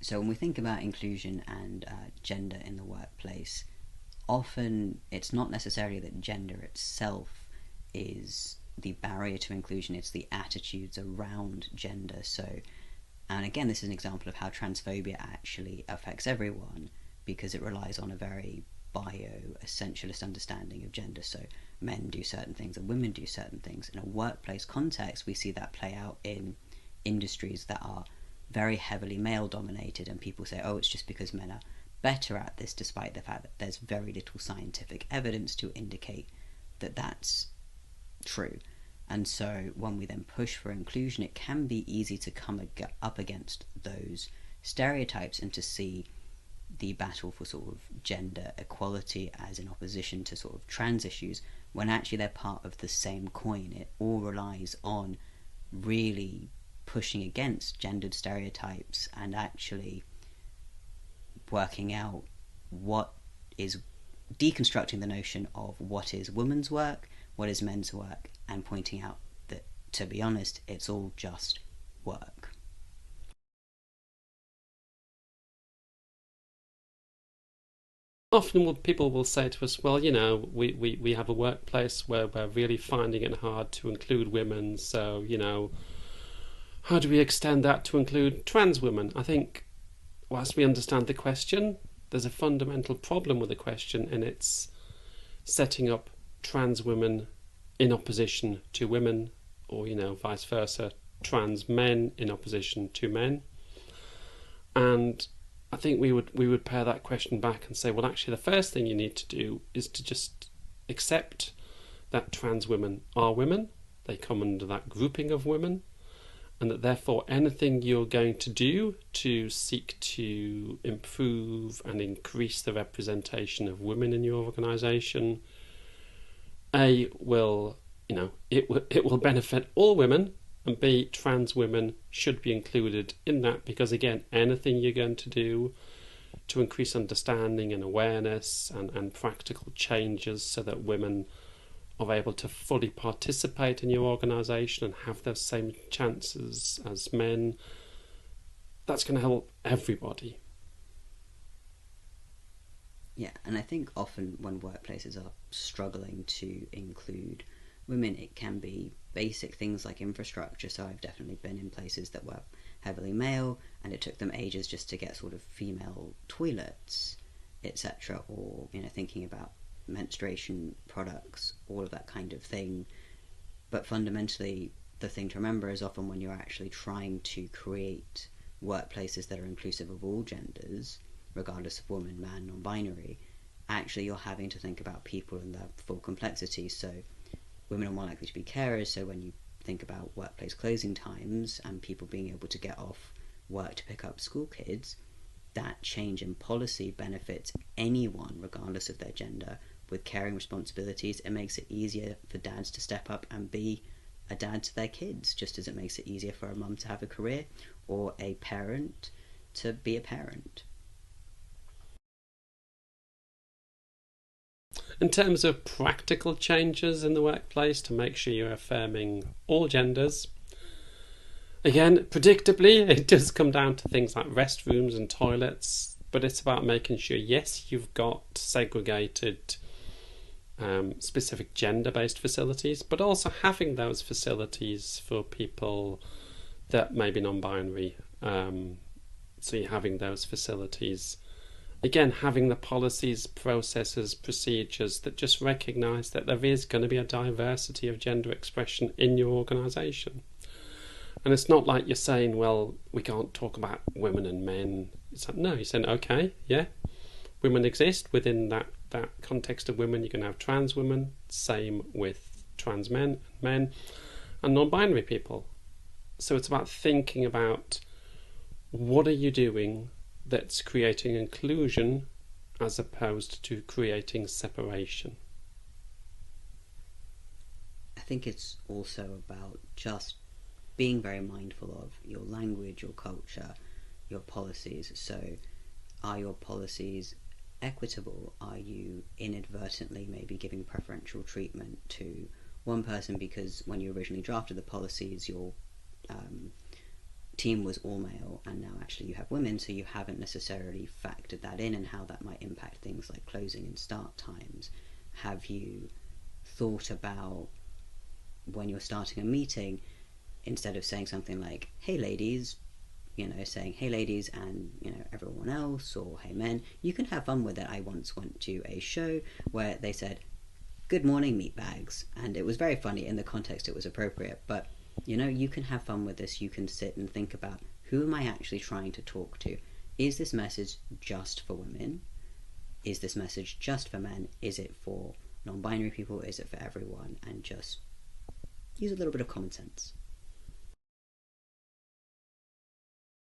So when we think about inclusion and gender in the workplace, often it's not necessarily that gender itself is the barrier to inclusion, it's the attitudes around gender. So, and again, this is an example of how transphobia actually affects everyone because it relies on a very bio-essentialist understanding of gender. So men do certain things and women do certain things. In a workplace context, we see that play out in industries that are very heavily male dominated, and people say, oh, it's just because men are better at this, despite the fact that there's very little scientific evidence to indicate that that's true. And so when we then push for inclusion, it can be easy to come up against those stereotypes and to see the battle for sort of gender equality as in opposition to sort of trans issues, when actually they're part of the same coin. It all relies on really pushing against gendered stereotypes and actually working out what is deconstructing the notion of what is women's work, what is men's work, and pointing out that, to be honest, it's all just work. Often people will say to us, well, we have a workplace where we're really finding it hard to include women, so, how do we extend that to include trans women? I think, whilst we understand the question, there's a fundamental problem with the question, and it's setting up trans women in opposition to women, or, vice versa, trans men in opposition to men. And I think we would pair that question back and say, well, actually, the first thing you need to do is to just accept that trans women are women. They come under that grouping of women, and that therefore anything you're going to do to seek to improve and increase the representation of women in your organisation, A, will, it will benefit all women, and B, trans women should be included in that, because again, anything you're going to do to increase understanding and awareness and practical changes so that women are able to fully participate in your organisation and have those same chances as men, that's going to help everybody. Yeah, and I think often when workplaces are struggling to include women, it can be basic things like infrastructure. So I've definitely been in places that were heavily male, and it took them ages just to get sort of female toilets, etc. Or thinking about menstruation products, all of that kind of thing. But fundamentally, the thing to remember is often when you're actually trying to create workplaces that are inclusive of all genders, regardless of woman, man, non-binary, actually you're having to think about people and their full complexity. So women are more likely to be carers, so when you think about workplace closing times and people being able to get off work to pick up school kids, that change in policy benefits anyone regardless of their gender with caring responsibilities. It makes it easier for dads to step up and be a dad to their kids, just as it makes it easier for a mum to have a career or a parent to be a parent. In terms of practical changes in the workplace to make sure you're affirming all genders, again, predictably, it does come down to things like restrooms and toilets, but it's about making sure, yes, you've got segregated specific gender-based facilities, but also having those facilities for people that may be non-binary. So you're having those facilities. Again, having the policies, processes, procedures that just recognise that there is going to be a diversity of gender expression in your organisation. And it's not like you're saying, well, we can't talk about women and men. It's like, no, you're saying, okay, yeah, women exist. Within that context of women, you can have trans women, same with trans men, and non-binary people. So it's about thinking about what are you doing that's creating inclusion as opposed to creating separation. I think it's also about just being very mindful of your language, your culture, your policies. So are your policies equitable? Are you inadvertently maybe giving preferential treatment to one person because when you originally drafted the policies, your team was all male and now actually you have women, so you haven't necessarily factored that in and how that might impact things like closing and start times. Have you thought about when you're starting a meeting, instead of saying something like, hey ladies, saying hey ladies and everyone else, or hey men, you can have fun with it. I once went to a show where they said good morning meatbags, and it was very funny. In the context it was appropriate, but you can have fun with this. You can sit and think about, who am I actually trying to talk to? Is this message just for women? Is this message just for men? Is it for non-binary people? Is it for everyone? And just use a little bit of common sense.